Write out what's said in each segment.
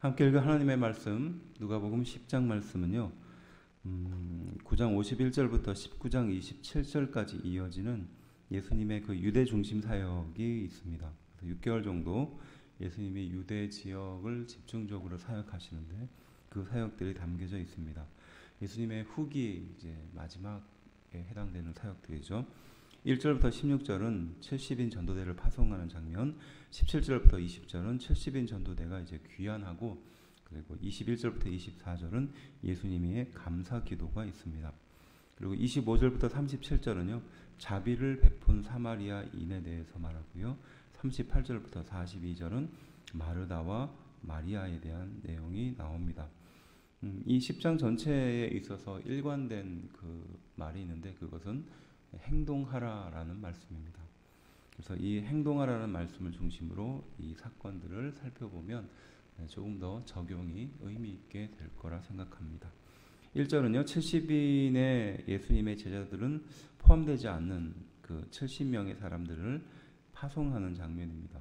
함께 읽은 하나님의 말씀 누가복음 10장 말씀은요. 9장 51절부터 19장 27절까지 이어지는 예수님의 그 유대 중심 사역이 있습니다. 6개월 정도 예수님이 유대 지역을 집중적으로 사역하시는데 그 사역들이 담겨져 있습니다. 예수님의 후기 이제 마지막에 해당되는 사역들이죠. 1절부터 16절은 70인 전도대를 파송하는 장면, 17절부터 20절은 70인 전도대가 이제 귀환하고, 그리고 21절부터 24절은 예수님의 감사 기도가 있습니다. 그리고 25절부터 37절은요, 자비를 베푼 사마리아인에 대해서 말하고요. 38절부터 42절은 마르다와 마리아에 대한 내용이 나옵니다. 이 10장 전체에 있어서 일관된 그 말이 있는데 그것은 행동하라라는 말씀입니다. 그래서 이 행동하라는 말씀을 중심으로 이 사건들을 살펴보면 조금 더 적용이 의미 있게 될 거라 생각합니다. 1절은요. 70인의 예수님의 제자들은 포함되지 않는 그 70명의 사람들을 파송하는 장면입니다.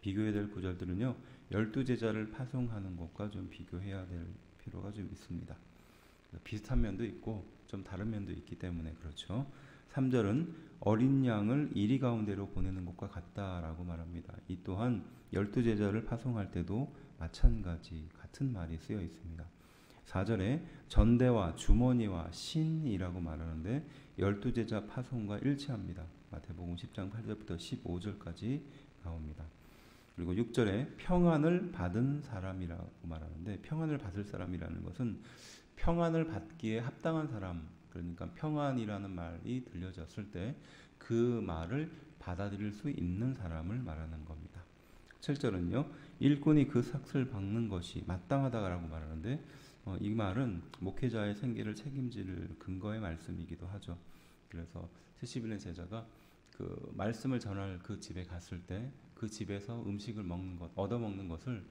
비교해야 될 구절들은요. 12제자를 파송하는 것과 좀 비교해야 될 필요가 좀 있습니다. 비슷한 면도 있고 좀 다른 면도 있기 때문에 그렇죠. 3절은 어린 양을 이리 가운데로 보내는 것과 같다라고 말합니다. 이 또한 12제자를 파송할 때도 마찬가지 같은 말이 쓰여 있습니다. 4절에 전대와 주머니와 신이라고 말하는데 12제자 파송과 일치합니다. 마태복음 10장 8절부터 15절까지 나옵니다. 그리고 6절에 평안을 받은 사람이라고 말하는데 평안을 받을 사람이라는 것은 평안을 받기에 합당한 사람, 그러니까 평안이라는 말이 들려졌을 때 그 말을 받아들일 수 있는 사람을 말하는 겁니다. 7절은요. 일꾼이 그 삭을 박는 것이 마땅하다라고 말하는데 이 말은 목회자의 생계를 책임질 근거의 말씀이기도 하죠. 그래서 70인의 제자가 그 말씀을 전할 그 집에 갔을 때 그 집에서 음식을 먹는 것, 얻어먹는 것을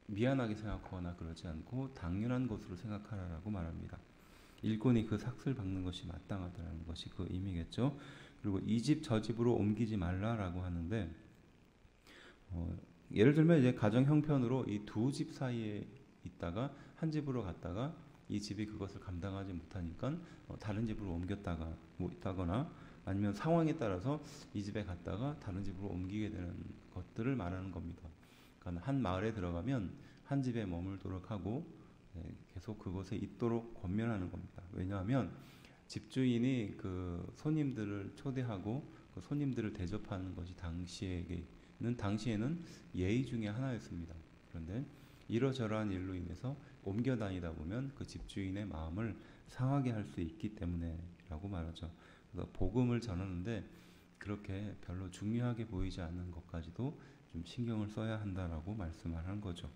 미안하게 생각하거나 그러지 않고 당연한 것으로 생각하라고 말합니다. 일꾼이 그 삭을 박는 것이 마땅하다는 것이 그 의미겠죠. 그리고 이 집 저 집으로 옮기지 말라라고 하는데 예를 들면 이제 가정 형편으로 이 두 집 사이에 있다가 한 집으로 갔다가 이 집이 그것을 감당하지 못하니까 다른 집으로 옮겼다가 있다거나 아니면 상황에 따라서 이 집에 갔다가 다른 집으로 옮기게 되는 것들을 말하는 겁니다. 그러니까 한 마을에 들어가면 한 집에 머물도록 하고 계속 그곳에 있도록 권면하는 겁니다. 왜냐하면 집주인이 그 손님들을 초대하고 그 손님들을 대접하는 것이 당시에는 예의 중에 하나였습니다. 그런데 이러저러한 일로 인해서 옮겨 다니다 보면 그 집주인의 마음을 상하게 할 수 있기 때문에라고 말하죠. 그래서 복음을 전하는데 그렇게 별로 중요하게 보이지 않는 것까지도 좀 신경을 써야 한다라고 말씀하는 거죠.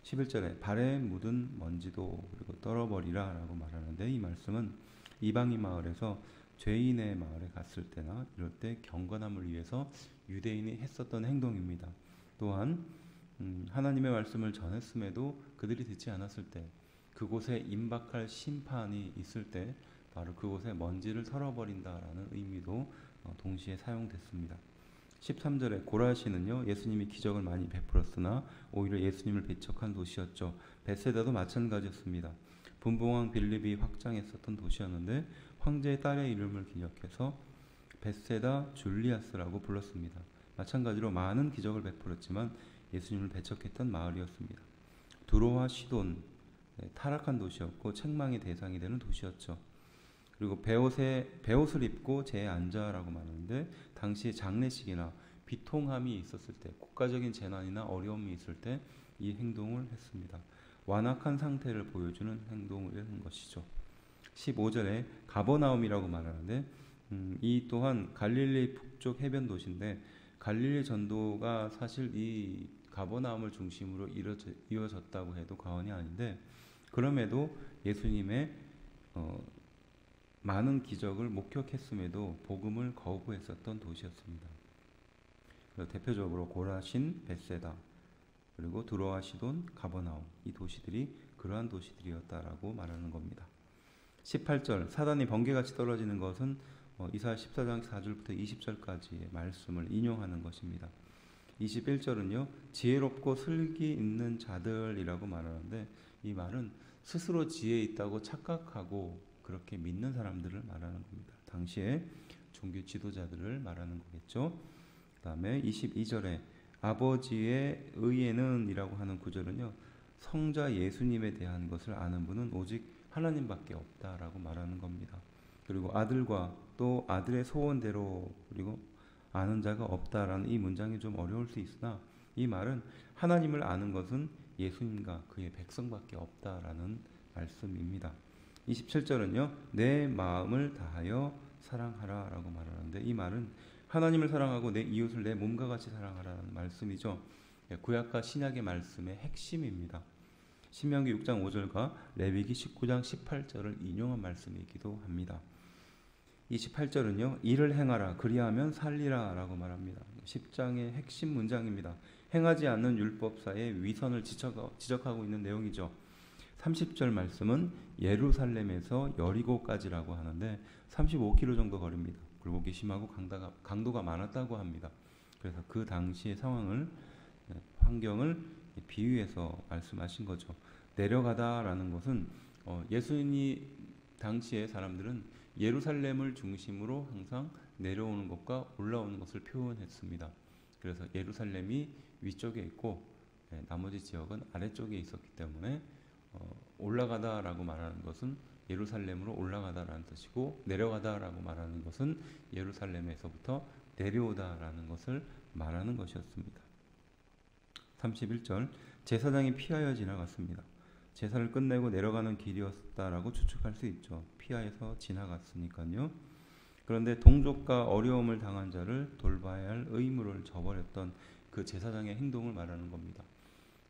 11절에 발에 묻은 먼지도 그리고 떨어버리라 라고 말하는데 이 말씀은 이방인 마을에서 죄인의 마을에 갔을 때나 이럴 때 경건함을 위해서 유대인이 했었던 행동입니다. 또한 하나님의 말씀을 전했음에도 그들이 듣지 않았을 때 그곳에 임박할 심판이 있을 때 바로 그곳에 먼지를 털어버린다라는 의미도 동시에 사용됐습니다. 13절에 고라시는요. 예수님이 기적을 많이 베풀었으나 오히려 예수님을 배척한 도시였죠. 벳세다도 마찬가지였습니다. 분봉왕 빌립이 확장했었던 도시였는데 황제의 딸의 이름을 기억해서 벳세다 줄리아스라고 불렀습니다. 마찬가지로 많은 기적을 베풀었지만 예수님을 배척했던 마을이었습니다. 두로와 시돈, 타락한 도시였고 책망의 대상이 되는 도시였죠. 그리고 베옷을 입고 제에 앉아라고 말하는데 당시 장례식이나 비통함이 있었을 때 국가적인 재난이나 어려움이 있을 때 이 행동을 했습니다. 완악한 상태를 보여주는 행동을 한 것이죠. 15절에 가버나움이라고 말하는데 이 또한 갈릴리 북쪽 해변 도시인데 갈릴리 전도가 사실 이 가버나움을 중심으로 이루어졌다고 해도 과언이 아닌데 그럼에도 예수님의 많은 기적을 목격했음에도 복음을 거부했었던 도시였습니다. 대표적으로 고라신, 벳세다, 그리고 두로와 시돈, 가버나움 이 도시들이 그러한 도시들이었다라고 말하는 겁니다. 18절 사단이 번개같이 떨어지는 것은 이사야 14장 4절부터 20절까지의 말씀을 인용하는 것입니다. 21절은요. 지혜롭고 슬기 있는 자들이라고 말하는데 이 말은 스스로 지혜 있다고 착각하고 그렇게 믿는 사람들을 말하는 겁니다. 당시에 종교 지도자들을 말하는 거겠죠. 그 다음에 22절에 아버지의 의에는 이라고 하는 구절은요. 성자 예수님에 대한 것을 아는 분은 오직 하나님밖에 없다라고 말하는 겁니다. 그리고 아들과 또 아들의 소원대로 그리고 아는 자가 없다라는 이 문장이 좀 어려울 수 있으나 이 말은 하나님을 아는 것은 예수님과 그의 백성밖에 없다라는 말씀입니다. 27절은요. 내 마음을 다하여 사랑하라 라고 말하는데 이 말은 하나님을 사랑하고 내 이웃을 내 몸과 같이 사랑하라는 말씀이죠. 구약과 신약의 말씀의 핵심입니다. 신명기 6장 5절과 레위기 19장 18절을 인용한 말씀이기도 합니다. 28절은요. 이를 행하라 그리하면 살리라 라고 말합니다. 10장의 핵심 문장입니다. 행하지 않는 율법사의 위선을 지적하고 있는 내용이죠. 30절 말씀은 예루살렘에서 여리고까지라고 하는데 35km 정도 거리입니다. 굴곡이 심하고 강도가 많았다고 합니다. 그래서 그 당시의 상황을 환경을 비유해서 말씀하신 거죠. 내려가다라는 것은 예수님 당시의 사람들은 예루살렘을 중심으로 항상 내려오는 것과 올라오는 것을 표현했습니다. 그래서 예루살렘이 위쪽에 있고 나머지 지역은 아래쪽에 있었기 때문에 올라가다라고 말하는 것은 예루살렘으로 올라가다라는 뜻이고 내려가다라고 말하는 것은 예루살렘에서부터 내려오다라는 것을 말하는 것이었습니다. 31절 제사장이 피하여 지나갔습니다. 제사를 끝내고 내려가는 길이었다라고 추측할 수 있죠. 피하여서 지나갔으니까요. 그런데 동족과 어려움을 당한 자를 돌봐야 할 의무를 저버렸던 그 제사장의 행동을 말하는 겁니다.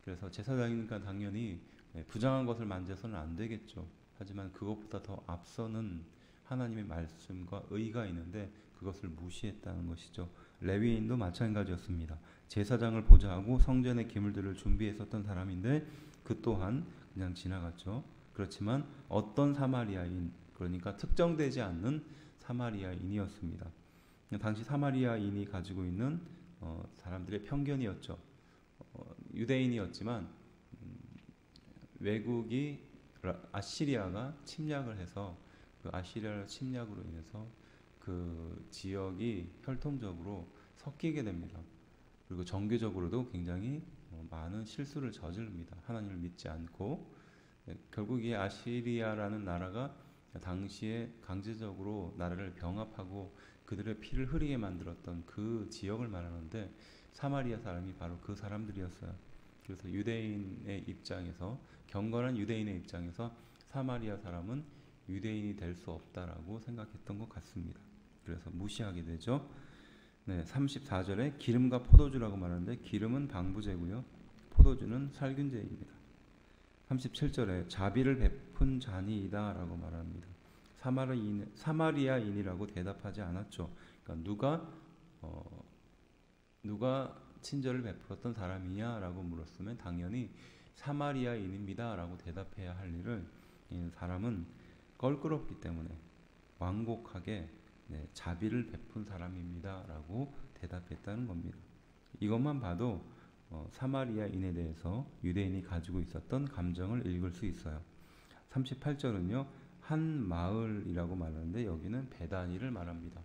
그래서 제사장이니까 당연히 부정한 것을 만져서는 안 되겠죠. 하지만 그것보다 더 앞서는 하나님의 말씀과 의가 있는데 그것을 무시했다는 것이죠. 레위인도 마찬가지였습니다. 제사장을 보좌하고 성전의 기물들을 준비했었던 사람인데 그 또한 그냥 지나갔죠. 그렇지만 어떤 사마리아인, 그러니까 특정되지 않는 사마리아인이었습니다. 당시 사마리아인이 가지고 있는 사람들의 편견이었죠. 유대인이었지만 외국이 아시리아가 침략을 해서 그 아시리아 침략으로 인해서 그 지역이 혈통적으로 섞이게 됩니다. 그리고 정교적으로도 굉장히 많은 실수를 저지릅니다. 하나님을 믿지 않고 결국 이 아시리아라는 나라가 당시에 강제적으로 나라를 병합하고 그들의 피를 흐리게 만들었던 그 지역을 말하는데 사마리아 사람이 바로 그 사람들이었어요. 그래서 유대인의 입장에서 경건한 유대인의 입장에서 사마리아 사람은 유대인이 될 수 없다라고 생각했던 것 같습니다. 그래서 무시하게 되죠. 네, 34절에 기름과 포도주라고 말하는데 기름은 방부제고요. 포도주는 살균제입니다. 37절에 자비를 베푼 자니이다 라고 말합니다. 사마리아인이라고 대답하지 않았죠. 그러니까 누가 친절을 베풀었던 사람이냐라고 물었으면 당연히 사마리아인입니다 라고 대답해야 할 일을 이 사람은 껄끄럽기 때문에 완곡하게 자비를 베푼 사람입니다 라고 대답했다는 겁니다. 이것만 봐도 사마리아인에 대해서 유대인이 가지고 있었던 감정을 읽을 수 있어요. 38절은요. 한 마을이라고 말하는데 여기는 베다니를 말합니다.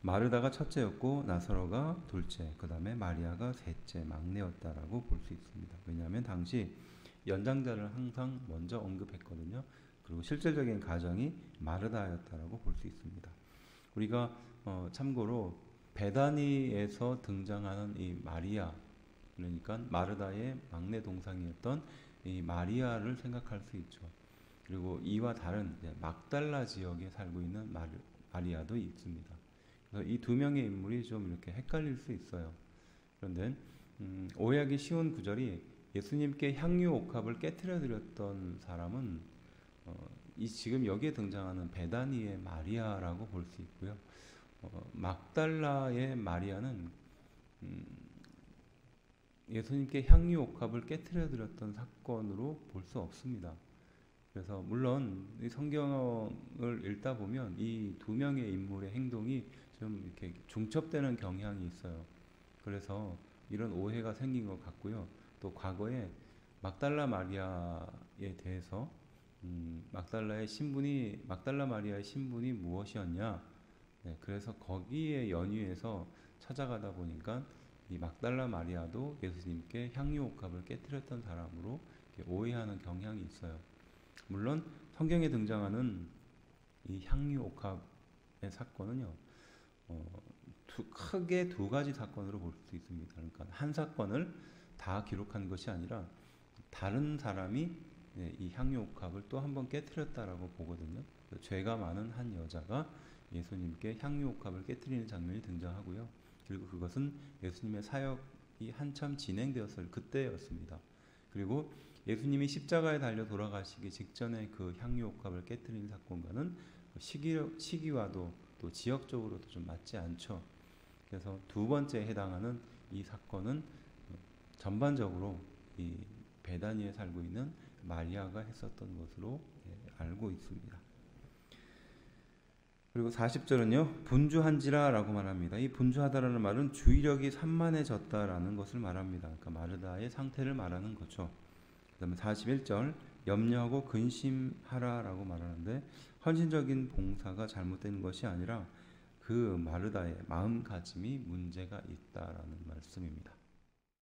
마르다가 첫째였고 나사로가 둘째, 그 다음에 마리아가 셋째, 막내였다라고 볼 수 있습니다. 왜냐하면 당시 연장자를 항상 먼저 언급했거든요. 그리고 실질적인 가정이 마르다였다라고 볼 수 있습니다. 우리가 참고로 베다니에서 등장하는 이 마리아, 그러니까 마르다의 막내 동상이었던 이 마리아를 생각할 수 있죠. 그리고 이와 다른 막달라 지역에 살고 있는 마리아도 있습니다. 그래서 이 두 명의 인물이 좀 이렇게 헷갈릴 수 있어요. 그런데 오해하기 쉬운 구절이 예수님께 향유 옥합을 깨트려 드렸던 사람은 이 지금 여기에 등장하는 베다니의 마리아라고 볼 수 있고요. 막달라의 마리아는 예수님께 향유 옥합을 깨트려 드렸던 사건으로 볼 수 없습니다. 그래서 물론 이 성경을 읽다 보면 이 두 명의 인물의 행동이 좀 이렇게 중첩되는 경향이 있어요. 그래서 이런 오해가 생긴 것 같고요. 또 과거에 막달라 마리아에 대해서 막달라 마리아의 신분이 무엇이었냐? 네, 그래서 거기에 연유해서 찾아가다 보니까 이 막달라 마리아도 예수님께 향유 옥합을 깨뜨렸던 사람으로 이렇게 오해하는 경향이 있어요. 물론 성경에 등장하는 이 향유 옥합의 사건은요, 크게 두 가지 사건으로 볼 수 있습니다. 그러니까 한 사건을 다 기록한 것이 아니라 다른 사람이 이 향유 옥합을 또 한 번 깨뜨렸다라고 보거든요. 죄가 많은 한 여자가 예수님께 향유 옥합을 깨뜨리는 장면이 등장하고요. 그리고 그것은 예수님의 사역이 한참 진행되었을 그때였습니다. 그리고 예수님이 십자가에 달려 돌아가시기 직전에 그 향유 옥합을 깨뜨린 사건과는 시기와도 또 지역적으로도 좀 맞지 않죠. 그래서 두 번째에 해당하는 이 사건은 전반적으로 이 베다니에 살고 있는 마리아가 했었던 것으로 알고 있습니다. 그리고 40절은요, 분주한지라라고 말합니다. 이 분주하다라는 말은 주의력이 산만해졌다라는 것을 말합니다. 그러니까 마르다의 상태를 말하는 거죠. 그다음에 41절, 염려하고 근심하라라고 말하는데 헌신적인 봉사가 잘못된 것이 아니라 그 마르다의 마음가짐이 문제가 있다라는 말씀입니다.